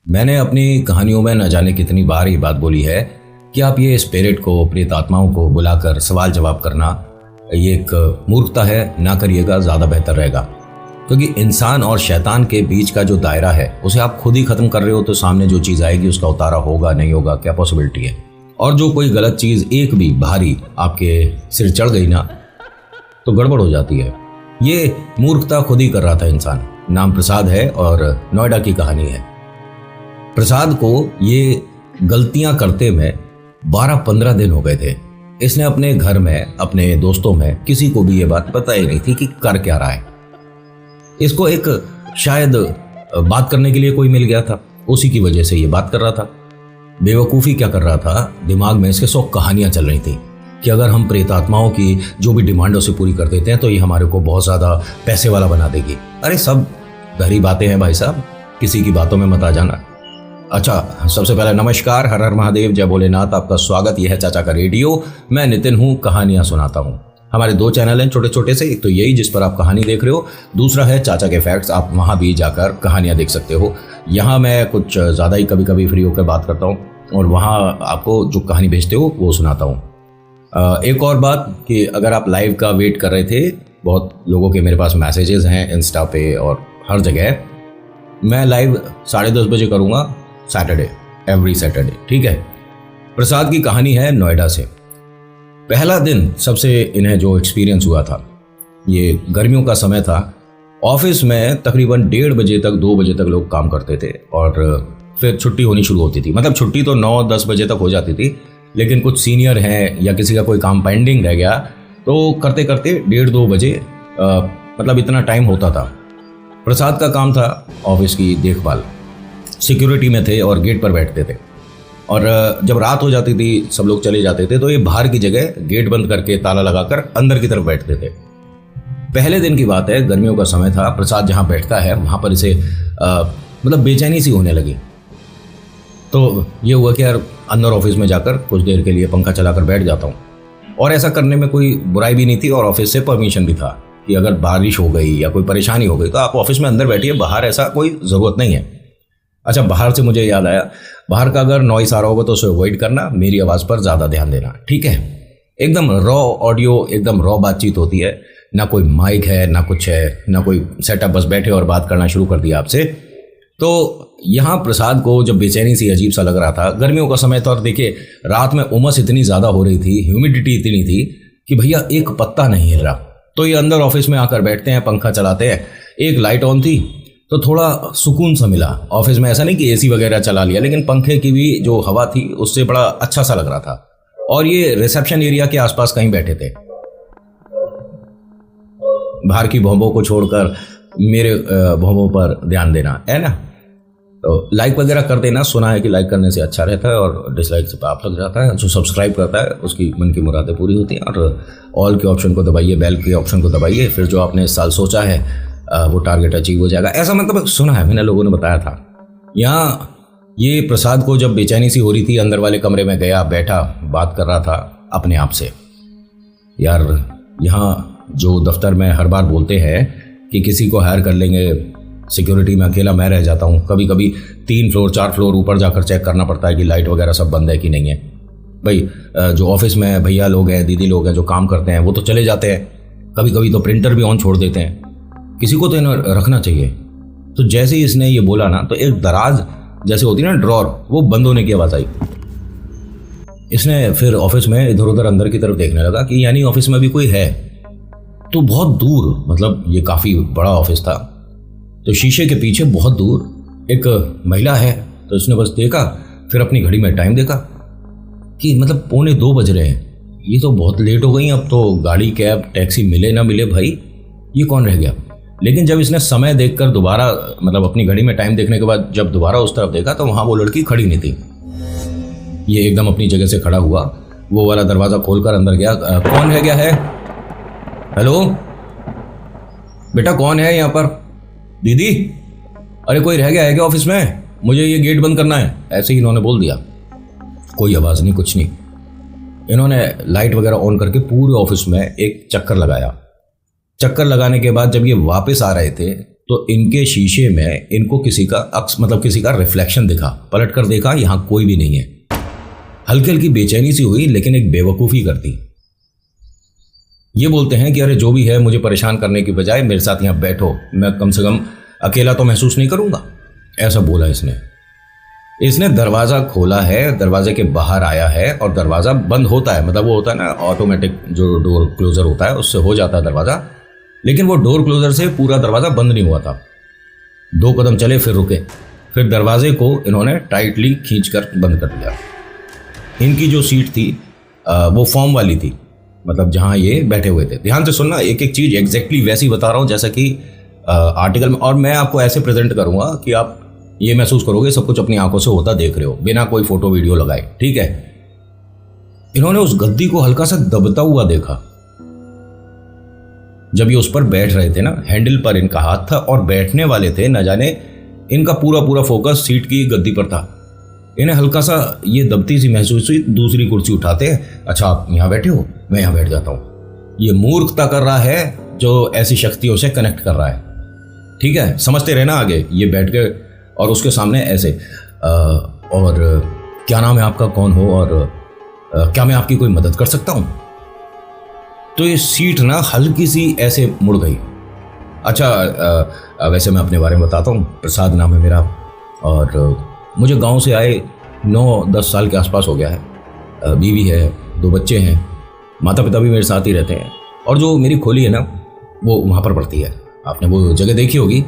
मैंने अपनी कहानियों में न जाने कितनी बार ये बात बोली है कि आप ये स्पिरिट को, प्रेत आत्माओं को बुलाकर सवाल जवाब करना ये एक मूर्खता है, ना करिएगा, ज़्यादा बेहतर रहेगा। क्योंकि इंसान और शैतान के बीच का जो दायरा है उसे आप खुद ही ख़त्म कर रहे हो, तो सामने जो चीज़ आएगी उसका उतारा होगा नहीं होगा, क्या पॉसिबिलिटी है। और जो कोई गलत चीज़ एक भी भारी आपके सिर चढ़ गई ना तो गड़बड़ हो जाती है। ये मूर्खता खुद ही कर रहा था इंसान। नाम प्रसाद है और नोएडा की कहानी है। प्रसाद को ये गलतियां करते में 12-15 दिन हो गए थे। इसने अपने घर में, अपने दोस्तों में किसी को भी ये बात पता ही नहीं थी कि कर क्या रहा है। इसको एक शायद बात करने के लिए कोई मिल गया था, उसी की वजह से ये बात कर रहा था। बेवकूफ़ी क्या कर रहा था, दिमाग में इसके 100 कहानियां चल रही थी कि अगर हम प्रेतात्माओं की जो भी डिमांडों से पूरी कर देते हैं तो ये हमारे को बहुत ज़्यादा पैसे वाला बना देगी। अरे सब गहरी बातें हैं भाई साहब, किसी की बातों में मत आ जाना। अच्छा, सबसे पहले नमस्कार, हर हर महादेव, जय भोलेनाथ। आपका स्वागत, यह है चाचा का रेडियो। मैं नितिन हूँ, कहानियाँ सुनाता हूँ। हमारे 2 चैनल हैं छोटे छोटे से, एक तो यही जिस पर आप कहानी देख रहे हो, दूसरा है चाचा के फैक्ट्स। आप वहाँ भी जाकर कहानियाँ देख सकते हो। यहाँ मैं कुछ ज़्यादा ही कभी कभी फ्री होकर बात करता हूँ और वहाँ आपको जो कहानी भेजते हो वो सुनाता हूँ। एक और बात कि अगर आप लाइव का वेट कर रहे थे, बहुत लोगों के मेरे पास मैसेजेस हैं इंस्टा पे और हर जगह, मैं लाइव 10:30 बजे करूँगा सैटरडे, एवरी सैटरडे, ठीक है। प्रसाद की कहानी है नोएडा से। पहला दिन सबसे इन्हें जो एक्सपीरियंस हुआ था, ये गर्मियों का समय था। ऑफिस में तकरीबन 1:30 बजे तक, 2 बजे तक लोग काम करते थे और फिर छुट्टी होनी शुरू होती थी। मतलब छुट्टी तो 9-10 बजे तक हो जाती थी, लेकिन कुछ सीनियर हैं या किसी का कोई काम पेंडिंग रह गया तो करते करते 1:30-2 बजे मतलब इतना टाइम होता था। प्रसाद का काम था ऑफिस की देखभाल, सिक्योरिटी में थे और गेट पर बैठते थे। और जब रात हो जाती थी, सब लोग चले जाते थे, तो ये बाहर की जगह गेट बंद करके ताला लगाकर अंदर की तरफ बैठते थे। पहले दिन की बात है, गर्मियों का समय था। प्रसाद जहाँ बैठता है वहाँ पर इसे मतलब बेचैनी सी होने लगी। तो ये हुआ कि यार अंदर ऑफिस में जाकर कुछ देर के लिए पंखा चलाकर बैठ जाता हूँ। और ऐसा करने में कोई बुराई भी नहीं थी और ऑफिस से परमिशन भी था कि अगर बारिश हो गई या कोई परेशानी हो गई तो आप ऑफिस में अंदर बैठिए, बाहर ऐसा कोई ज़रूरत नहीं है। अच्छा, बाहर से मुझे याद आया, बाहर का अगर नॉइस आ रहा होगा तो उसे अवॉइड करना, मेरी आवाज़ पर ज़्यादा ध्यान देना, ठीक है। एकदम रॉ ऑडियो, एकदम रॉ बातचीत होती है, ना कोई माइक है, ना कुछ है, ना कोई सेटअप, बस बैठे और बात करना शुरू कर दिया आपसे। तो यहाँ प्रसाद को जब बेचैनी सी अजीब सा लग रहा था, गर्मियों का समय था और देखिए रात में उमस इतनी ज़्यादा हो रही थी, ह्यूमिडिटी इतनी थी कि भैया एक पत्ता नहीं हिल रहा। तो ये अंदर ऑफिस में आकर बैठते हैं, पंखा चलाते हैं, एक लाइट ऑन थी तो थोड़ा सुकून सा मिला। ऑफिस में ऐसा नहीं कि एसी वगैरह चला लिया, लेकिन पंखे की भी जो हवा थी उससे बड़ा अच्छा सा लग रहा था। और ये रिसेप्शन एरिया के आसपास कहीं बैठे थे। बाहर की भौंबों को छोड़कर मेरे भौंबों पर ध्यान देना है ना। तो लाइक वगैरह कर देना, सुना है कि लाइक करने से अच्छा रहता है और डिसलाइक से पाप लग जाता है। जो सब्सक्राइब करता है उसकी मन की मुरादें पूरी होती हैं। और ऑल के ऑप्शन को दबाइए, बेल के ऑप्शन को दबाइए, फिर जो आपने इस साल सोचा है वो टारगेट अचीव हो जाएगा। ऐसा मतलब सुना है, मैंने लोगों ने बताया था। यहाँ ये प्रसाद को जब बेचैनी सी हो रही थी, अंदर वाले कमरे में गया, बैठा, बात कर रहा था अपने आप से। यार यहाँ जो दफ्तर में हर बार बोलते हैं कि किसी को हायर कर लेंगे, सिक्योरिटी में अकेला मैं रह जाता हूँ। कभी कभी 3 फ्लोर 4 फ्लोर ऊपर जाकर चेक करना पड़ता है कि लाइट वगैरह सब बंद है कि नहीं है। भाई जो ऑफिस में भैया लोग हैं, दीदी लोग हैं जो काम करते हैं, वो तो चले जाते हैं। कभी कभी तो प्रिंटर भी ऑन छोड़ देते हैं। किसी को तो इन्हें रखना चाहिए। तो जैसे ही इसने ये बोला ना, तो एक दराज जैसे होती है ना ड्रॉर, वो बंद होने की आवाज़ आई। इसने फिर ऑफिस में इधर उधर अंदर की तरफ देखने लगा कि यानी ऑफिस में भी कोई है। तो बहुत दूर, मतलब ये काफ़ी बड़ा ऑफिस था, तो शीशे के पीछे बहुत दूर एक महिला है। तो इसने बस देखा, फिर अपनी घड़ी में टाइम देखा कि मतलब 1:45 बज रहे हैं, ये तो बहुत लेट हो गई। अब तो गाड़ी, कैब, टैक्सी मिले ना मिले, भाई ये कौन रह गया। लेकिन जब इसने समय देखकर दोबारा, मतलब अपनी घड़ी में टाइम देखने के बाद जब दोबारा उस तरफ देखा तो वहाँ वो लड़की खड़ी नहीं थी। ये एकदम अपनी जगह से खड़ा हुआ, वो वाला दरवाज़ा खोलकर अंदर गया। कौन रह गया है? हेलो बेटा, कौन है यहाँ पर? दीदी, अरे कोई रह गया है क्या ऑफिस में? मुझे ये गेट बंद करना है। ऐसे ही इन्होंने बोल दिया। कोई आवाज़ नहीं, कुछ नहीं। इन्होंने लाइट वगैरह ऑन करके पूरे ऑफिस में एक चक्कर लगाया। चक्कर लगाने के बाद जब ये वापस आ रहे थे, तो इनके शीशे में इनको किसी का किसी का रिफ्लेक्शन दिखा। पलट कर देखा, यहाँ कोई भी नहीं है। हल्की हल्की बेचैनी सी हुई, लेकिन एक बेवकूफ़ी कर दी। ये बोलते हैं कि अरे जो भी है, मुझे परेशान करने की बजाय मेरे साथ यहाँ बैठो, मैं कम से कम अकेला तो महसूस नहीं करूँगा। ऐसा बोला इसने दरवाज़ा खोला है, दरवाजे के बाहर आया है और दरवाज़ा बंद होता है। मतलब वो होता है ना ऑटोमेटिक जो डोर क्लोज़र होता है, उससे हो जाता है दरवाज़ा, लेकिन वो डोर क्लोज़र से पूरा दरवाज़ा बंद नहीं हुआ था। 2 कदम चले, फिर रुके, फिर दरवाजे को इन्होंने टाइटली खींचकर बंद कर दिया। इनकी जो सीट थी वो फॉर्म वाली थी, मतलब जहाँ ये बैठे हुए थे। ध्यान से सुनना, एक एक चीज़ एग्जैक्टली वैसी बता रहा हूँ जैसा कि आर्टिकल में, और मैं आपको ऐसे प्रेजेंट करूँगा कि आप ये महसूस करोगे सब कुछ अपनी आंखों से होता देख रहे हो, बिना कोई फोटो वीडियो लगाए। ठीक है। इन्होंने उस गद्दी को हल्का सा दबता हुआ देखा। जब ये उस पर बैठ रहे थे ना, हैंडल पर इनका हाथ था और बैठने वाले थे, न जाने इनका पूरा फोकस सीट की गद्दी पर था। इन्हें हल्का सा ये दबती सी महसूस हुई। दूसरी कुर्सी उठाते हैं, अच्छा आप यहाँ बैठे हो, मैं यहाँ बैठ जाता हूँ। ये मूर्खता कर रहा है जो ऐसी शक्तियों से कनेक्ट कर रहा है। ठीक है, समझते रहना आगे। ये बैठ के और उसके सामने ऐसे और क्या नाम है आपका, कौन हो, और क्या मैं आपकी कोई मदद कर सकता हूँ। तो ये सीट ना हल्की सी ऐसे मुड़ गई। अच्छा वैसे मैं अपने बारे में बताता हूँ, प्रसाद नाम है मेरा, और मुझे गांव से आए 9-10 साल के आसपास हो गया है। बीवी है, 2 बच्चे हैं, माता पिता भी मेरे साथ ही रहते हैं, और जो मेरी खोली है ना वो वहाँ पर पड़ती है। आपने वो जगह देखी होगी।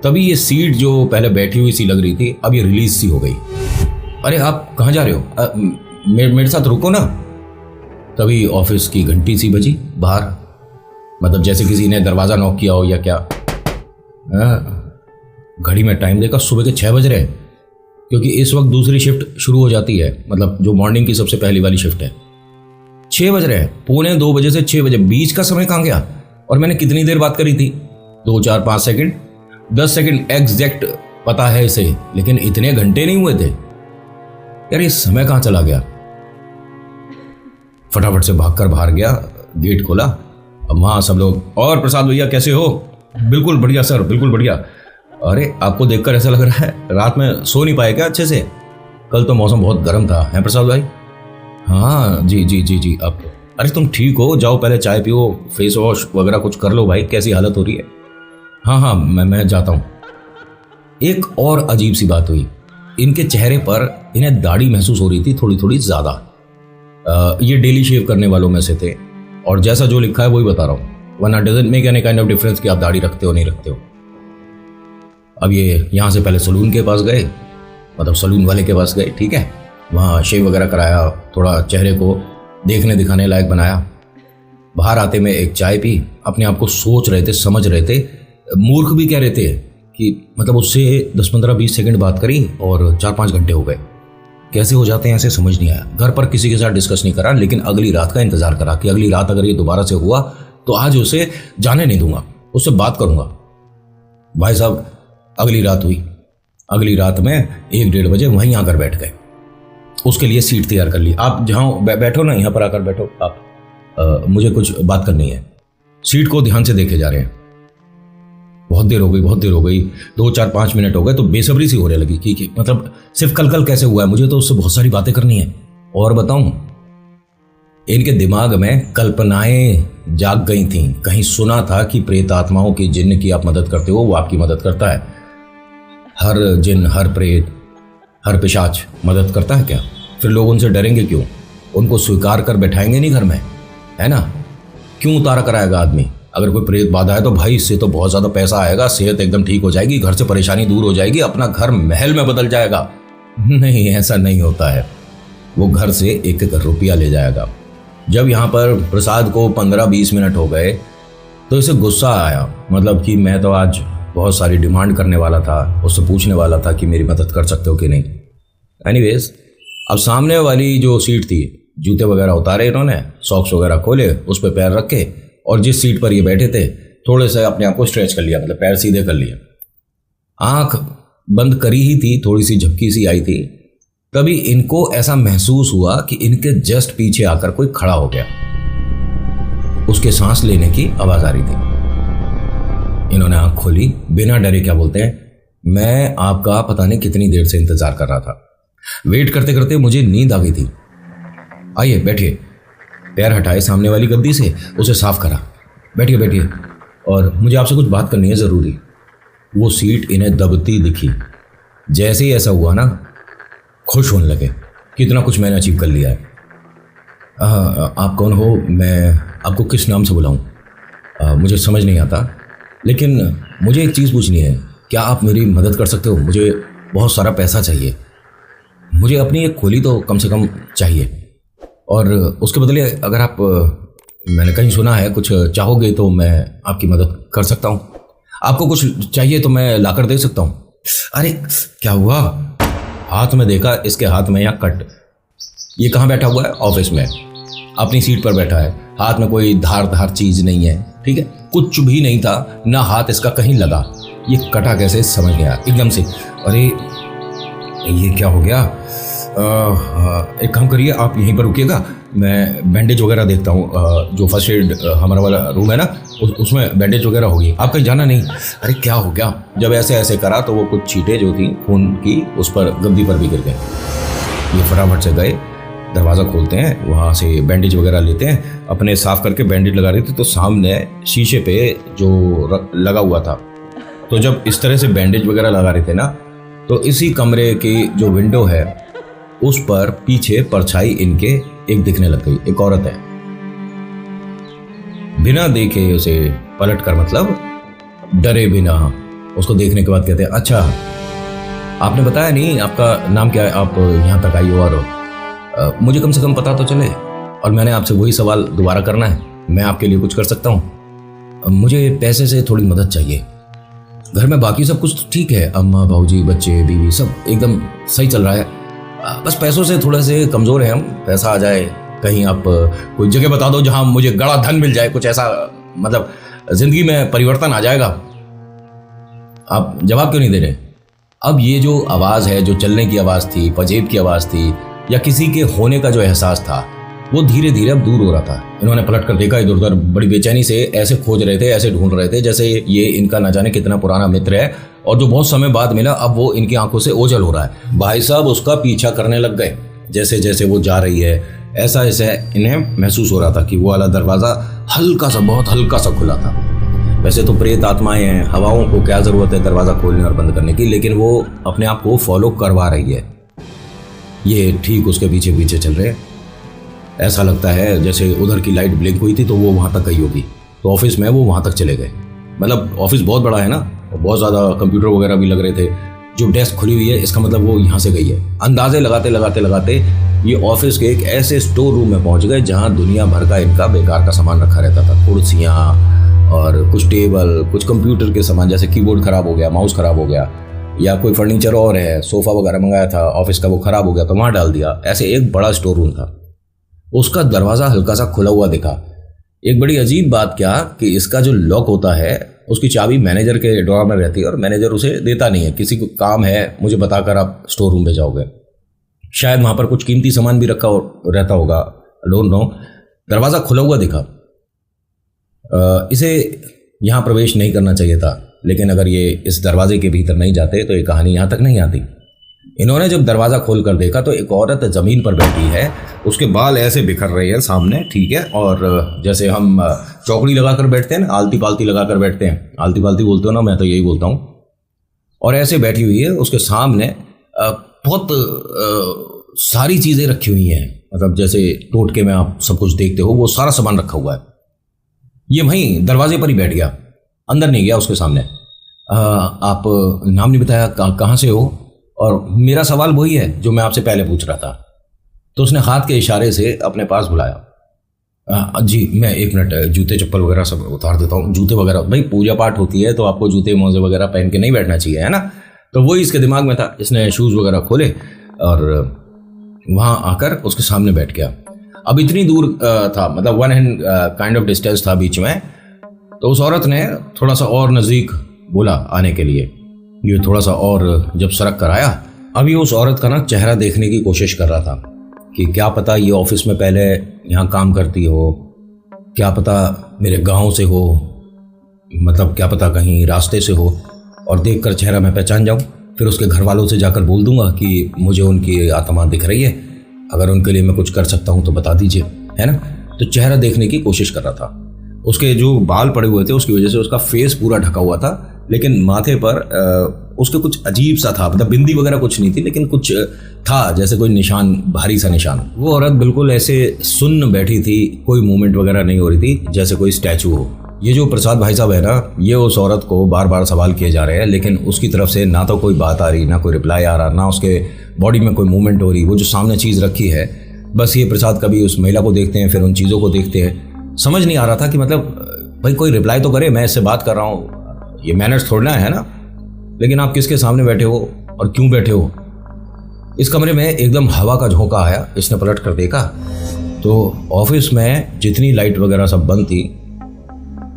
तभी ये सीट जो पहले बैठी हुई सी लग रही थी, अब ये रिलीज सी हो गई। अरे आप कहाँ जा रहे हो, मेरे साथ रुको ना। तभी ऑफिस की घंटी सी बजी बाहर, मतलब जैसे किसी ने दरवाज़ा नॉक किया हो या क्या। घड़ी में टाइम देखा, सुबह के 6 बज रहे हैं, क्योंकि इस वक्त दूसरी शिफ्ट शुरू हो जाती है, मतलब जो मॉर्निंग की सबसे पहली वाली शिफ्ट है। 6 बज रहे हैं, 2:45 बजे से 6 बजे, बीच का समय कहाँ गया। और मैंने कितनी देर बात करी थी, 2, 4, 5 सेकंड, 10 सेकंड एग्जैक्ट पता है इसे, लेकिन इतने घंटे नहीं हुए थे यार। ये समय कहाँ चला गया। फटाफट से भागकर बाहर गया, गेट खोला। अब वहाँ सब लोग, और प्रसाद भैया कैसे हो। बिल्कुल बढ़िया सर, बिल्कुल बढ़िया। अरे आपको देखकर ऐसा लग रहा है रात में सो नहीं पाए क्या अच्छे से, कल तो मौसम बहुत गर्म था, है प्रसाद भाई। हाँ जी जी जी जी। आप, अरे तुम ठीक हो, जाओ पहले चाय पियो, फेस वॉश वगैरह कुछ कर लो भाई, कैसी हालत हो रही है। हाँ हाँ मैं जाता हूँ। एक और अजीब सी बात हुई, इनके चेहरे पर इन्हें दाढ़ी महसूस हो रही थी थोड़ी थोड़ी ज़्यादा। ये डेली शेव करने वालों में से थे, और जैसा जो लिखा है वही बता रहा हूँ, वरना doesn't make any kind of difference कि आप दाढ़ी रखते हो नहीं रखते हो। अब ये यहाँ से पहले सलून के पास गए, मतलब सलून वाले के पास गए, ठीक है, वहाँ शेव वगैरह कराया, थोड़ा चेहरे को देखने दिखाने लायक बनाया। बाहर आते में एक चाय पी, अपने आप को सोच रहे थे, समझ रहे थे, मूर्ख भी कह रहे थे कि मतलब उससे 10, 15, 20 सेकंड बात करी और 4-5 घंटे हो गए। कैसे हो जाते हैं ऐसे समझ नहीं आया। घर पर किसी के साथ डिस्कस नहीं करा, लेकिन अगली रात का इंतजार करा कि अगली रात अगर ये दोबारा से हुआ तो आज उसे जाने नहीं दूंगा, उससे बात करूंगा। भाई साहब अगली रात हुई, अगली रात में 1-1:30 बजे वहीं आकर बैठ गए। उसके लिए सीट तैयार कर ली। आप जहाँ बैठो ना, यहाँ पर आकर बैठो आप, मुझे कुछ बात करनी है। सीट को ध्यान से देखे जा रहे हैं। बहुत देर हो गई, बहुत देर हो गई, 2, 4, 5 मिनट हो गए, तो बेसब्री सी होने लगी कि मतलब सिर्फ कल कैसे हुआ है, मुझे तो उससे बहुत सारी बातें करनी है। और बताऊं, इनके दिमाग में कल्पनाएं जाग गई थीं। कहीं सुना था कि प्रेत आत्माओं की, जिन्न की आप मदद करते हो, वो आपकी मदद करता है। हर जिन, हर प्रेत, हर पिशाच मदद करता है क्या? फिर लोग उनसे डरेंगे क्यों? उनको स्वीकार कर बैठाएंगे नहीं घर में, है ना? क्यों उतारा कराएगा आदमी? अगर कोई प्रेत बाधा है तो भाई इससे तो बहुत ज़्यादा पैसा आएगा, सेहत एकदम ठीक हो जाएगी, घर से परेशानी दूर हो जाएगी, अपना घर महल में बदल जाएगा। नहीं, ऐसा नहीं होता है। वो घर से 1-1 रुपया ले जाएगा। जब यहाँ पर प्रसाद को 15-20 मिनट हो गए तो इसे गुस्सा आया, मतलब कि मैं तो आज बहुत सारी डिमांड करने वाला था, उससे पूछने वाला था कि मेरी मदद कर सकते हो कि नहीं। एनीवेज, अब सामने वाली जो सीट थी, जूते वगैरह उतारे इन्होंने, सॉक्स वगैरह खोले, उस पर पैर रखे, और जिस सीट पर ये बैठे थे थोड़े से अपने आप को स्ट्रेच कर लिया, मतलब पैर सीधे कर लिए। आंख बंद करी ही थी, थोड़ी सी झपकी सी आई थी, तभी इनको ऐसा महसूस हुआ कि इनके जस्ट पीछे आकर कोई खड़ा हो गया। उसके सांस लेने की आवाज आ रही थी। इन्होंने आंख खोली, बिना डरे क्या बोलते हैं, मैं आपका पता नहीं कितनी देर से इंतजार कर रहा था। वेट करते करते मुझे नींद आ गई थी। आइए बैठिए। पैर हटाए सामने वाली गद्दी से, उसे साफ करा। बैठिए बैठिए, और मुझे आपसे कुछ बात करनी है ज़रूरी। वो सीट इन्हें दबती दिखी। जैसे ही ऐसा हुआ ना, खुश होने लगे कि इतना कुछ मैंने अचीव कर लिया है। आप कौन हो? मैं आपको किस नाम से बुलाऊं? मुझे समझ नहीं आता, लेकिन मुझे एक चीज़ पूछनी है। क्या आप मेरी मदद कर सकते हो? मुझे बहुत सारा पैसा चाहिए। मुझे अपनी एक खोली तो कम से कम चाहिए, और उसके बदले अगर आप, मैंने कहीं सुना है, कुछ चाहोगे तो मैं आपकी मदद कर सकता हूँ। आपको कुछ चाहिए तो मैं लाकर दे सकता हूँ। अरे क्या हुआ? हाथ में देखा, इसके हाथ में यहाँ कट। ये कहाँ बैठा हुआ है? ऑफिस में, अपनी सीट पर बैठा है। हाथ में कोई धार चीज़ नहीं है, ठीक है, कुछ भी नहीं था, ना हाथ इसका कहीं लगा। ये कटा कैसे समझ गया एकदम से। अरे ये क्या हो गया? एक काम करिए, आप यहीं पर रुकिएगा, मैं बैंडेज वगैरह देखता हूँ। जो फर्स्ट एड हमारा वाला रूम है ना, उसमें बैंडेज वगैरह होगी, आप कहीं जाना नहीं। अरे क्या हो गया? जब ऐसे ऐसे करा तो वो कुछ छींटे जो थी खून की उस पर, गद्दी पर भी गिर गए। ये फटाफट से गए, दरवाज़ा खोलते हैं, वहाँ से बैंडेज वगैरह लेते हैं, अपने साफ करके बैंडेज लगा रहे थे तो सामने शीशे पे जो लगा हुआ था। तो जब इस तरह से बैंडेज वगैरह लगा रहे थे ना, तो इसी कमरे की जो विंडो है उस पर पीछे परछाई इनके एक दिखने लग गई। एक औरत है। बिना देखे उसे पलट कर, मतलब डरे बिना, उसको देखने के बाद कहते हैं, अच्छा आपने बताया नहीं आपका नाम क्या है, आप यहाँ तक आई हो, और मुझे कम से कम पता तो चले, और मैंने आपसे वही सवाल दोबारा करना है, मैं आपके लिए कुछ कर सकता हूँ? मुझे पैसे से थोड़ी मदद चाहिए। घर में बाकी सब कुछ ठीक है, अम्मा भाऊजी बच्चे बीवी सब एकदम सही चल रहा है, बस पैसों से थोड़े से कमज़ोर हैं हम। पैसा आ जाए, कहीं आप कोई जगह बता दो जहां मुझे गड़ा धन मिल जाए, कुछ ऐसा, मतलब ज़िंदगी में परिवर्तन आ जाएगा। आप जवाब क्यों नहीं दे रहे? अब ये जो आवाज़ है, जो चलने की आवाज़ थी, पजेब की आवाज़ थी, या किसी के होने का जो एहसास था, वो धीरे धीरे अब दूर हो रहा था। इन्होंने पलट कर देखा इधर उधर, बड़ी बेचैनी से ऐसे खोज रहे थे, ऐसे ढूंढ रहे थे जैसे ये इनका न जाने कितना पुराना मित्र है, और जो बहुत समय बाद मिला अब वो इनकी आंखों से ओझल हो रहा है। भाई साहब उसका पीछा करने लग गए। जैसे जैसे वो जा रही है, ऐसा ऐसे इन्हें महसूस हो रहा था कि वो वाला दरवाज़ा हल्का सा, बहुत हल्का सा खुला था। वैसे तो प्रेत आत्माएं हैं, हवाओं को क्या ज़रूरत है दरवाज़ा खोलने और बंद करने की, लेकिन वो अपने आप को फॉलो करवा रही है। ये ठीक उसके पीछे पीछे चल रहे हैं। ऐसा लगता है जैसे उधर की लाइट ब्लिंक हुई थी तो वो वहाँ तक गई होगी, तो ऑफिस में वो वहाँ तक चले गए। मतलब ऑफिस बहुत बड़ा है ना, बहुत ज़्यादा कंप्यूटर वगैरह भी लग रहे थे। जो डेस्क खुली हुई है इसका मतलब वो यहाँ से गई है। अंदाजे लगाते लगाते लगाते ये ऑफिस के एक ऐसे स्टोर रूम में पहुँच गए जहाँ दुनिया भर का इनका बेकार का सामान रखा रहता था। कुर्सियाँ और कुछ टेबल, कुछ कंप्यूटर के सामान, जैसे कीबोर्ड ख़राब हो गया, माउस ख़राब हो गया, या कोई फर्नीचर और है, सोफ़ा वगैरह मंगाया था ऑफिस का, वो ख़राब हो गया तो वहाँ डाल दिया। ऐसे एक बड़ा स्टोर रूम था। उसका दरवाज़ा हल्का सा खुला हुआ दिखा। एक बड़ी अजीब बात क्या कि इसका जो लॉक होता है उसकी चाबी मैनेजर के ड्रॉअर में रहती है और मैनेजर उसे देता नहीं है। किसी को काम है मुझे बताकर आप स्टोर रूम पे जाओगे, शायद वहाँ पर कुछ कीमती सामान भी रखा रहता होगा, डोंट नो। दरवाज़ा खुला हुआ दिखा। इसे यहाँ प्रवेश नहीं करना चाहिए था, लेकिन अगर ये इस दरवाजे के भीतर नहीं जाते तो ये कहानी यहाँ तक नहीं आती। इन्होंने जब दरवाज़ा खोल कर देखा तो एक औरत ज़मीन पर बैठी है, उसके बाल ऐसे बिखर रहे हैं सामने, ठीक है, और जैसे हम चौकड़ी लगा कर बैठते हैं ना, आलती पालती लगा कर बैठते हैं, आलती पालती बोलते हो ना, मैं तो यही बोलता हूँ, और ऐसे बैठी हुई है। उसके सामने बहुत सारी चीज़ें रखी हुई हैं, मतलब जैसे टोटके में आप सब कुछ देखते हो वो सारा सामान रखा हुआ है। ये वहीं दरवाजे पर ही बैठ गया, अंदर नहीं गया उसके सामने। आप नाम नहीं बताया, कहाँ से हो? और मेरा सवाल वही है जो मैं आपसे पहले पूछ रहा था। तो उसने हाथ के इशारे से अपने पास बुलाया। जी मैं एक मिनट, जूते चप्पल वगैरह सब उतार देता हूँ। जूते वगैरह, भाई पूजा पाठ होती है तो आपको जूते मोजे वगैरह पहन के नहीं बैठना चाहिए, है ना। तो वही इसके दिमाग में था। इसने शूज़ वगैरह खोले और वहाँ आकर उसके सामने बैठ गया। अब इतनी दूर था, मतलब 1 हैंड काइंड ऑफ डिस्टेंस था बीच में। तो उस औरत ने थोड़ा सा और नज़दीक बोला आने के लिए। ये थोड़ा सा और जब सरक कर आया, अभी उस औरत का ना चेहरा देखने की कोशिश कर रहा था कि क्या पता ये ऑफिस में पहले यहाँ काम करती हो, क्या पता मेरे गांव से हो, मतलब क्या पता कहीं रास्ते से हो और देखकर चेहरा मैं पहचान जाऊं, फिर उसके घर वालों से जाकर बोल दूंगा कि मुझे उनकी आत्मा दिख रही है, अगर उनके लिए मैं कुछ कर सकता हूं तो बता दीजिए, है ना। तो चेहरा देखने की कोशिश कर रहा था। उसके जो बाल पड़े हुए थे उसकी वजह से उसका फेस पूरा ढका हुआ था, लेकिन माथे पर उसके कुछ अजीब सा था, मतलब बिंदी वगैरह कुछ नहीं थी, लेकिन कुछ था जैसे कोई निशान, भारी सा निशान। वो औरत बिल्कुल ऐसे सुन्न बैठी थी, कोई मूवमेंट वगैरह नहीं हो रही थी, जैसे कोई स्टैचू हो। ये जो प्रसाद भाई साहब है ना, ये उस औरत को बार बार सवाल किए जा रहे हैं, लेकिन उसकी तरफ से ना तो कोई बात आ रही, ना कोई रिप्लाई आ रहा, ना उसके बॉडी में कोई मूवमेंट हो रही। वो जो सामने चीज़ रखी है, बस ये प्रसाद कभी उस महिला को देखते हैं, फिर उन चीज़ों को देखते हैं। समझ नहीं आ रहा था कि मतलब भाई कोई रिप्लाई तो करे, मैं इससे बात कर रहा हूँ, ये मैनर्स थोड़ना है ना, लेकिन आप किसके सामने बैठे हो और क्यों बैठे हो। इस कमरे में एकदम हवा का झोंका आया। इसने पलट कर देखा तो ऑफिस में जितनी लाइट वगैरह सब बंद थी,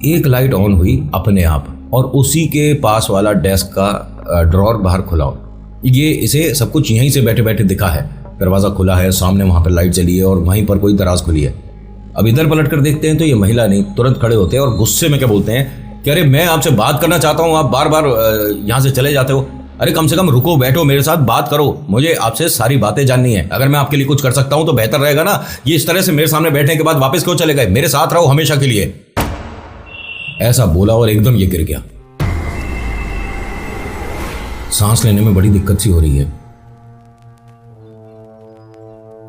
एक लाइट ऑन हुई अपने आप, और उसी के पास वाला डेस्क का ड्रॉर बाहर खुला हो। ये इसे सब कुछ यहीं से बैठे बैठे दिखा है। दरवाज़ा खुला है, सामने वहाँ पर लाइट जली है और वहीं पर कोई दराज खुली है। अब इधर पलट कर देखते हैं तो ये महिला नहीं, तुरंत खड़े होते हैं और गुस्से में क्या बोलते हैं कि अरे मैं आपसे बात करना चाहता हूँ, आप बार बार यहाँ से चले जाते हो। अरे कम से कम रुको, बैठो, मेरे साथ बात करो, मुझे आपसे सारी बातें जाननी है। अगर मैं आपके लिए कुछ कर सकता हूँ तो बेहतर रहेगा ना। ये इस तरह से मेरे सामने बैठने के बाद वापस क्यों चले गए? मेरे साथ रहो हमेशा के लिए। ऐसा बोला और एकदम ये गिर गया। सांस लेने में बड़ी दिक्कत सी हो रही है।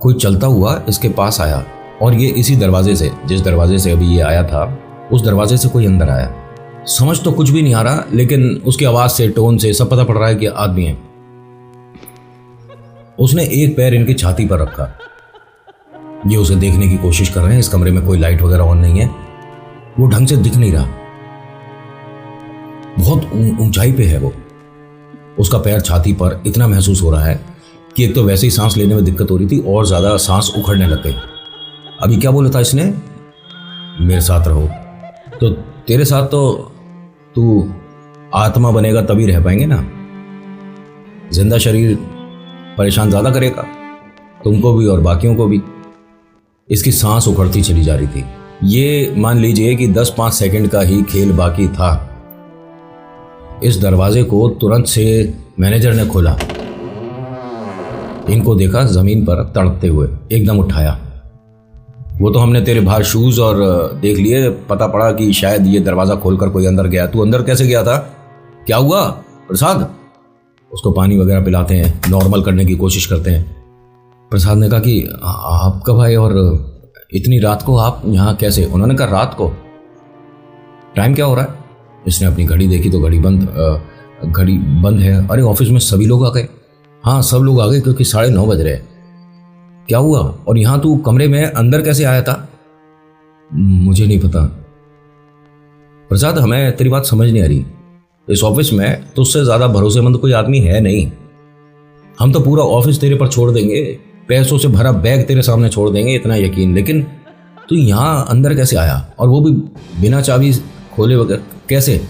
कोई चलता हुआ इसके पास आया और ये इसी दरवाजे से, जिस दरवाजे से अभी ये आया था, उस दरवाजे से कोई अंदर आया। समझ तो कुछ भी नहीं आ रहा, लेकिन उसकी आवाज से, टोन से सब पता पड़ रहा है कि आदमी है। उसने एक पैर इनकी छाती पर रखा। ये उसे देखने की कोशिश कर रहे हैं। इस कमरे में कोई लाइट वगैरह ऑन नहीं है, वो ढंग से दिख नहीं रहा। बहुत ऊंचाई पे है वो। उसका पैर छाती पर इतना महसूस हो रहा है कि एक तो वैसे ही सांस लेने में दिक्कत हो रही थी और ज्यादा सांस उखड़ने लग गई। अभी क्या बोला था इसने? मेरे साथ रहो। तो तेरे साथ तो तू आत्मा बनेगा तभी रह पाएंगे ना। जिंदा शरीर परेशान ज्यादा करेगा तुमको भी और बाकियों को भी। इसकी सांस उखड़ती चली जा रही थी। ये मान लीजिए कि 10-5 सेकंड का ही खेल बाकी था। इस दरवाजे को तुरंत से मैनेजर ने खोला। इनको देखा जमीन पर तड़पते हुए, एकदम उठाया। वो तो हमने तेरे बाहर शूज और देख लिए, पता पड़ा कि शायद ये दरवाजा खोलकर कोई अंदर गया। तू अंदर कैसे गया था? क्या हुआ प्रसाद? उसको पानी वगैरह पिलाते हैं, नॉर्मल करने की कोशिश करते हैं। प्रसाद ने कहा कि आप कब आए और इतनी रात को आप यहाँ कैसे? उन्होंने कहा रात को? टाइम क्या हो रहा है? इसने अपनी घड़ी देखी तो घड़ी बंद है। अरे ऑफिस में सभी लोग आ गए? हाँ सब लोग आ गए क्योंकि 9:30 बज रहे हैं। क्या हुआ? और यहां तू कमरे में अंदर कैसे आया था? मुझे नहीं पता प्रसाद, हमें तेरी बात समझ नहीं आ रही। इस ऑफिस में तुझसे ज्यादा भरोसेमंद कोई आदमी है नहीं। हम तो पूरा ऑफिस तेरे पर छोड़ देंगे, पैसों से भरा बैग तेरे सामने छोड़ देंगे, इतना यकीन। लेकिन तू यहां अंदर कैसे आया, और वो भी बिना चाबी खोले वगैरह कैसे?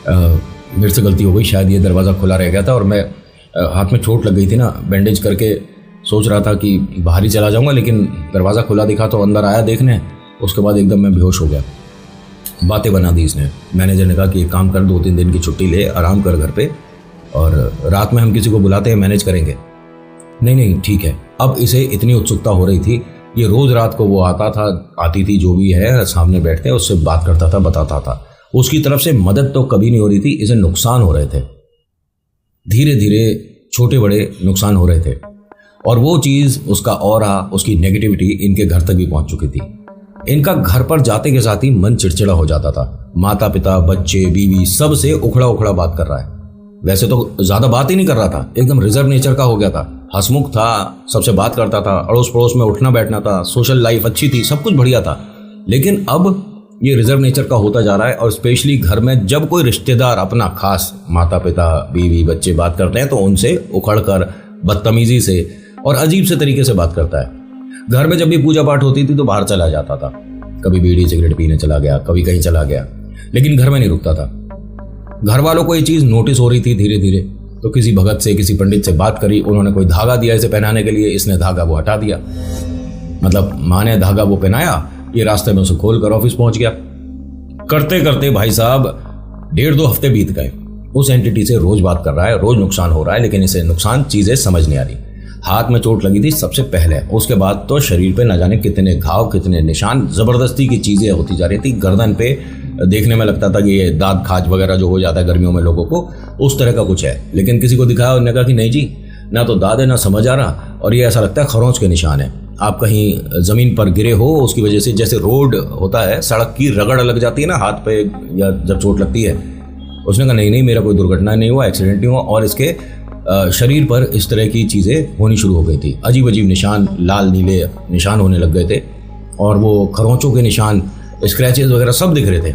मेरे से गलती हो गई, शायद ये दरवाज़ा खुला रह गया था और मैं हाथ में चोट लग गई थी ना, बैंडेज करके सोच रहा था कि बाहर ही चला जाऊंगा, लेकिन दरवाज़ा खुला दिखा तो अंदर आया देखने। उसके बाद एकदम मैं बेहोश हो गया। बातें बना दी इसने। मैनेजर ने कहा कि एक काम कर, 2-3 दिन की छुट्टी ले, आराम कर घर पे, और रात में हम किसी को बुलाते हैं, मैनेज करेंगे। नहीं ठीक है। अब इसे इतनी उत्सुकता हो रही थी। ये रोज़ रात को वो आती थी, जो भी है सामने बैठते हैं, उससे बात करता था, बताता था। उसकी तरफ से मदद तो कभी नहीं हो रही थी, इसे नुकसान हो रहे थे। धीरे धीरे छोटे बड़े नुकसान हो रहे थे, और वो चीज़, उसका ऑरा, उसकी नेगेटिविटी इनके घर तक भी पहुंच चुकी थी। इनका घर पर जाते के साथ ही मन चिड़चिड़ा हो जाता था। माता पिता, बच्चे, बीवी, सब से उखड़ा उखड़ा बात कर रहा है। वैसे तो ज्यादा बात ही नहीं कर रहा था, एकदम रिजर्व नेचर का हो गया था। हंसमुख था, सबसे बात करता था, अड़ोस पड़ोस में उठना बैठना था, सोशल लाइफ अच्छी थी, सब कुछ बढ़िया था। लेकिन अब ये रिजर्व नेचर का होता जा रहा है, और स्पेशली घर में जब कोई रिश्तेदार अपना खास माता पिता, बीवी, बच्चे बात करते हैं तो उनसे उखड़कर, बदतमीजी से और अजीब से तरीके से बात करता है। घर में जब भी पूजा पाठ होती थी तो बाहर चला जाता था, कभी बीड़ी सिगरेट पीने चला गया, कभी कहीं चला गया, लेकिन घर में नहीं रुकता था। घर वालों को ये चीज़ नोटिस हो रही थी धीरे धीरे, तो किसी भगत से, किसी पंडित से बात करी, उन्होंने कोई धागा दिया इसे पहनाने के लिए, इसने धागा वो हटा दिया। मतलब माँ ने धागा वो पहनाया, ये रास्ते में उसे खोल कर ऑफिस पहुंच गया। करते करते भाई साहब 1.5-2 हफ्ते बीत गए। उस एंटिटी से रोज बात कर रहा है, रोज नुकसान हो रहा है, लेकिन इसे नुकसान चीजें समझ नहीं आ रही। हाथ में चोट लगी थी सबसे पहले, उसके बाद तो शरीर पे न जाने कितने घाव, कितने निशान, जबरदस्ती की चीजें होती जा रही थी। गर्दन पे देखने में लगता था कि ये दाद खाज वगैरह जो हो जाता है गर्मियों में लोगों को, उस तरह का कुछ है। लेकिन किसी को दिखाया, उन्होंने कहा कि नहीं जी, ना तो दाद है ना समझ आ रहा, और ये ऐसा लगता है खरोंच के निशान है। आप कहीं जमीन पर गिरे हो, उसकी वजह से जैसे रोड होता है, सड़क की रगड़ लग जाती है ना हाथ पे या जब चोट लगती है। उसने कहा नहीं, मेरा कोई दुर्घटना नहीं हुआ, एक्सीडेंट नहीं हुआ, और इसके शरीर पर इस तरह की चीज़ें होनी शुरू हो गई थी। अजीब अजीब निशान, लाल नीले निशान होने लग गए थे, और वो खरोंचों के निशान, स्क्रैचेस वगैरह सब दिख रहे थे।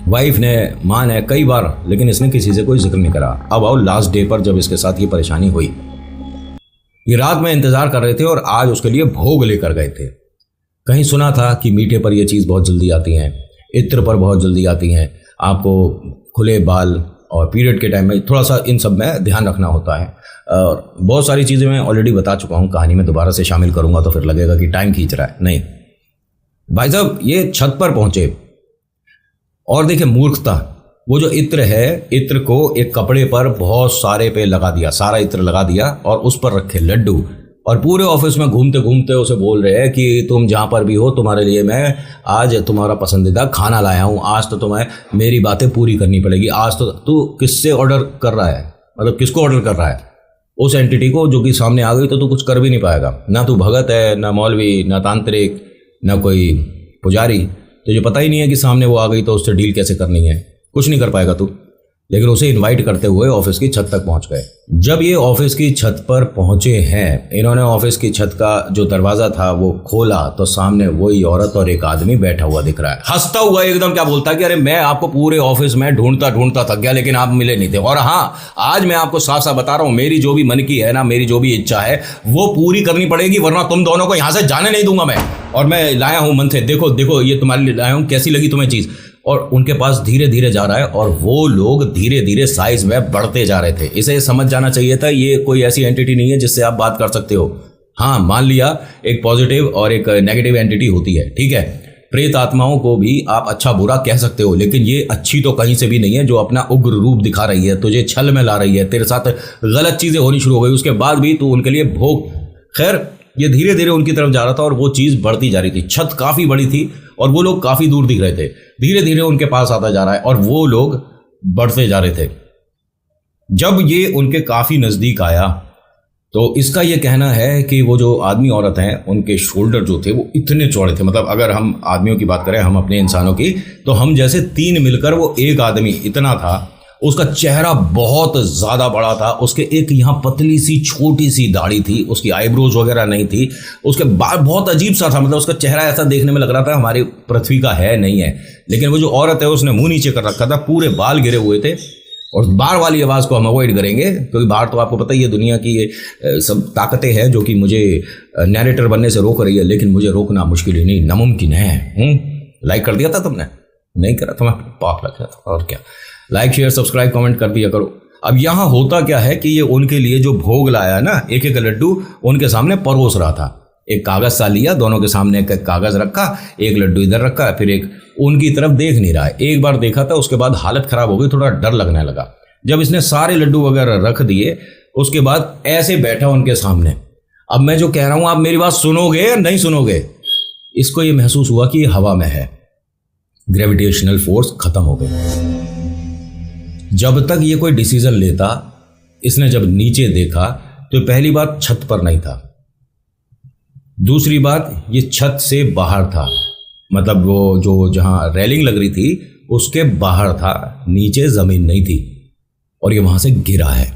वाइफ ने, माँ ने कई बार, लेकिन इसने किसी से कोई जिक्र नहीं करा। अब आओ लास्ट डे पर, जब इसके साथ ये परेशानी हुई। ये रात में इंतजार कर रहे थे और आज उसके लिए भोग लेकर गए थे। कहीं सुना था कि मीठे पर ये चीज़ बहुत जल्दी आती हैं, इत्र पर बहुत जल्दी आती हैं, आपको खुले बाल और पीरियड के टाइम में थोड़ा सा इन सब में ध्यान रखना होता है। और बहुत सारी चीज़ें मैं ऑलरेडी बता चुका हूँ, कहानी में दोबारा से शामिल करूँगा तो फिर लगेगा कि टाइम खींच रहा है। नहीं भाई साहब, ये छत पर पहुँचे और देखिए मूर्खता, वो जो इत्र है, इत्र को एक कपड़े पर बहुत सारे पे लगा दिया, सारा इत्र लगा दिया, और उस पर रखे लड्डू, और पूरे ऑफिस में घूमते घूमते उसे बोल रहे हैं कि तुम जहाँ पर भी हो, तुम्हारे लिए मैं आज तुम्हारा पसंदीदा खाना लाया हूँ, आज तो तुम्हें मेरी बातें पूरी करनी पड़ेगी। आज तो तू किससे ऑर्डर कर रहा है, मतलब किसको ऑर्डर कर रहा है? उस एंटिटी को जो कि सामने आ गई तो तू कुछ कर भी नहीं पाएगा। ना तू भगत है, ना मौलवी, ना तांत्रिक, ना कोई पुजारी, तुझे पता ही नहीं है कि सामने वो आ गई तो उससे डील कैसे करनी है, कुछ नहीं कर पाएगा तू। लेकिन उसे इनवाइट करते हुए ऑफिस की छत तक पहुंच गए। जब ये ऑफिस की छत पर पहुंचे हैं, इन्होंने ऑफिस की छत का जो दरवाजा था वो खोला तो सामने वही औरत और एक आदमी बैठा हुआ दिख रहा है, हंसता हुआ एकदम। क्या बोलता है कि अरे मैं आपको पूरे ऑफिस में ढूंढता ढूंढता थक गया, लेकिन आप मिले नहीं थे। और हाँ, आज मैं आपको साफ साफ बता रहा हूं, मेरी जो भी मन की है ना, मेरी जो भी इच्छा है वो पूरी करनी पड़ेगी, वरना तुम दोनों को यहां से जाने नहीं दूंगा मैं। और मैं लाया हूं मन से, देखो देखो ये तुम्हारे लिए लाया हूं, कैसी लगी तुम्हें चीज? और उनके पास धीरे धीरे जा रहा है, और वो लोग धीरे धीरे साइज में बढ़ते जा रहे थे। इसे समझ जाना चाहिए था, ये कोई ऐसी एंटिटी नहीं है जिससे आप बात कर सकते हो। हाँ, मान लिया एक पॉजिटिव और एक नेगेटिव एंटिटी होती है, ठीक है, प्रेत आत्माओं को भी आप अच्छा बुरा कह सकते हो, लेकिन ये अच्छी तो कहीं से भी नहीं है, जो अपना उग्र रूप दिखा रही है, तुझे छल में ला रही है, तेरे साथ गलत चीजें होनी शुरू हो गई, उसके बाद भी तू उनके लिए भोग। खैर, ये धीरे धीरे उनकी तरफ जा रहा था और वो चीज बढ़ती जा रही थी। छत काफी बड़ी थी और वो लोग काफी दूर दिख रहे थे। धीरे धीरे उनके पास आता जा रहा है और वो लोग बढ़ते जा रहे थे। जब ये उनके काफी नजदीक आया तो इसका ये कहना है कि वो जो आदमी औरत हैं, उनके शोल्डर जो थे वो इतने चौड़े थे, मतलब अगर हम आदमियों की बात करें, हम अपने इंसानों की, तो हम जैसे 3 मिलकर वो एक आदमी इतना था। उसका चेहरा बहुत ज़्यादा बड़ा था, उसके एक यहाँ पतली सी छोटी सी दाढ़ी थी, उसकी आईब्रोज वगैरह नहीं थी, उसके बाल बहुत अजीब सा था, मतलब उसका चेहरा ऐसा देखने में लग रहा था हमारी पृथ्वी का है नहीं है। लेकिन वो जो औरत है उसने मुंह नीचे कर रखा था, पूरे बाल गिरे हुए थे। और बाहर वाली आवाज़ को हम अवॉइड करेंगे, क्योंकि बाहर तो आपको पता ही है दुनिया की ये सब ताकतें हैं जो कि मुझे नैरेटर बनने से रोक रही है, लेकिन मुझे रोकना मुश्किल ही नहीं, नामुमकिन है। लाइक कर दिया था तुमने? नहीं करा तो मैं पाप लग रहा था। और क्या, लाइक शेयर सब्सक्राइब कमेंट कर दिया करो। अब यहाँ होता क्या है कि ये उनके लिए जो भोग लाया ना, एक एक लड्डू उनके सामने परोस रहा था। एक कागज सा लिया, दोनों के सामने एक कागज रखा, एक लड्डू इधर रखा, फिर एक उनकी तरफ देख नहीं रहा है। एक बार देखा था, उसके बाद हालत खराब हो गई, थोड़ा डर लगने लगा। जब इसने सारे लड्डू वगैरह रख दिए, उसके बाद ऐसे बैठा उनके सामने। अब मैं जो कह रहा हूं आप मेरी बात सुनोगे या नहीं सुनोगे? इसको ये महसूस हुआ कि ये हवा में है, ग्रेविटेशनल फोर्स खत्म हो गई। जब तक ये कोई डिसीजन लेता, इसने जब नीचे देखा तो पहली बात छत पर नहीं था, दूसरी बात ये छत से बाहर था, मतलब वो जो जहां रेलिंग लग रही थी उसके बाहर था, नीचे जमीन नहीं थी, और ये वहां से गिरा है।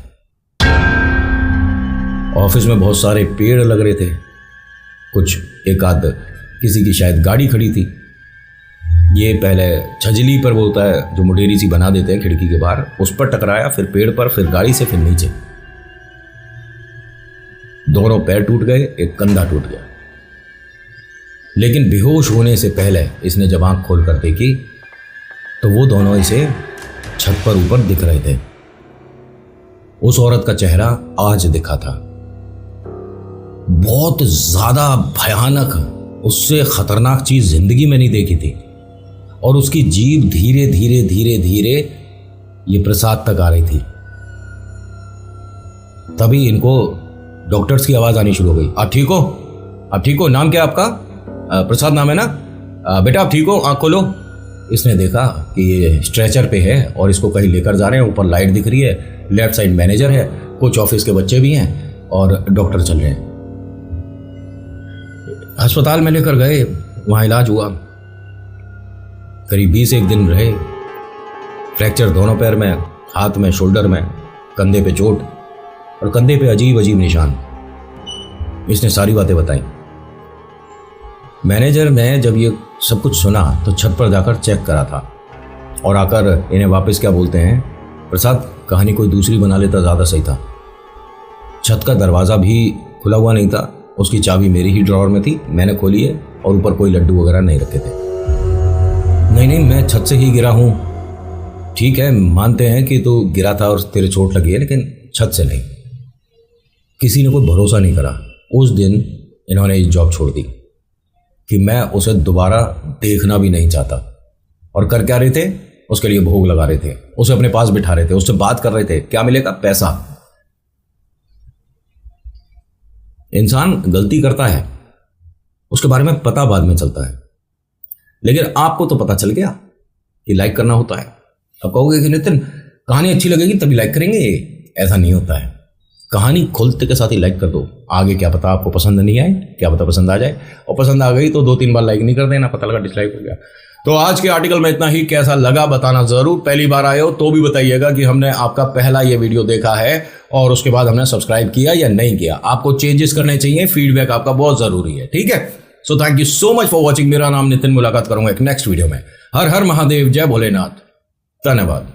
ऑफिस में बहुत सारे पेड़ लग रहे थे, कुछ एक आध किसी की शायद गाड़ी खड़ी थी। ये पहले छजली पर बोलता है जो मुडेरी सी बना देते हैं खिड़की के बाहर, उस पर टकराया, फिर पेड़ पर, फिर गाड़ी से, फिर नीचे। दोनों पैर टूट गए, एक कंधा टूट गया। लेकिन बेहोश होने से पहले इसने जब आंख खोल कर देखी तो वो दोनों इसे छत पर ऊपर दिख रहे थे। उस औरत का चेहरा आज दिखा था, बहुत ज्यादा भयानक, उससे खतरनाक चीज जिंदगी में नहीं देखी थी। और उसकी जीभ धीरे धीरे धीरे धीरे ये प्रसाद तक आ रही थी। तभी इनको डॉक्टर्स की आवाज आनी शुरू हो गई। आप ठीक हो? आप ठीक हो? नाम क्या आपका? प्रसाद नाम है ना? बेटा आप ठीक हो? आँख खोलो। इसने देखा कि ये स्ट्रेचर पे है और इसको कहीं लेकर जा रहे हैं। ऊपर लाइट दिख रही है, लेफ्ट साइड मैनेजर है, कुछ ऑफिस के बच्चे भी हैं और डॉक्टर चल रहे हैं। अस्पताल में लेकर गए, वहाँ इलाज हुआ। करीब 20 दिन रहे। फ्रैक्चर दोनों पैर में, हाथ में, शोल्डर में, कंधे पे चोट और कंधे पे अजीब अजीब निशान। इसने सारी बातें बताई। मैनेजर ने जब ये सब कुछ सुना तो छत पर जाकर चेक करा था और आकर इन्हें वापस क्या बोलते हैं, प्रसाद कहानी कोई दूसरी बना लेता ज़्यादा सही था। छत का दरवाज़ा भी खुला हुआ नहीं था, उसकी चाबी मेरी ही ड्रॉअर में थी, मैंने खोली है और ऊपर कोई लड्डू वगैरह नहीं रखे थे। नहीं, मैं छत से ही गिरा हूँ। ठीक है, मानते हैं कि तू गिरा था और तेरे चोट लगी है, लेकिन छत से नहीं। किसी ने कोई भरोसा नहीं करा। उस दिन इन्होंने ये जॉब छोड़ दी कि मैं उसे दोबारा देखना भी नहीं चाहता। और कर क्या रहे थे? उसके लिए भोग लगा रहे थे, उसे अपने पास बिठा रहे थे, उससे बात कर रहे थे। क्या मिलेगा? पैसा। इंसान गलती करता है, उसके बारे में पता बाद में चलता है, लेकिन आपको तो पता चल गया कि लाइक करना होता है। अब कहोगे कि नितिन कहानी अच्छी लगेगी तभी लाइक करेंगे, ऐसा नहीं होता है। कहानी खोलते के साथ ही लाइक कर दो। आगे क्या पता आपको पसंद नहीं आए, क्या पता पसंद आ जाए, और पसंद आ गई तो 2-3 बार लाइक नहीं कर देना, पता लगा डिसलाइक हो गया। तो आज के आर्टिकल में इतना ही। कैसा लगा बताना जरूर। पहली बार आए हो तो भी बताइएगा कि हमने आपका पहला ये वीडियो देखा है और उसके बाद हमने सब्सक्राइब किया या नहीं किया। आपको चेंजेस करने चाहिए, फीडबैक आपका बहुत जरूरी है। ठीक है, so thank you so much for watching. मेरा नाम नितिन, मुलाकात करूंगा एक नेक्स्ट वीडियो में। हर हर महादेव, जय भोलेनाथ, धन्यवाद।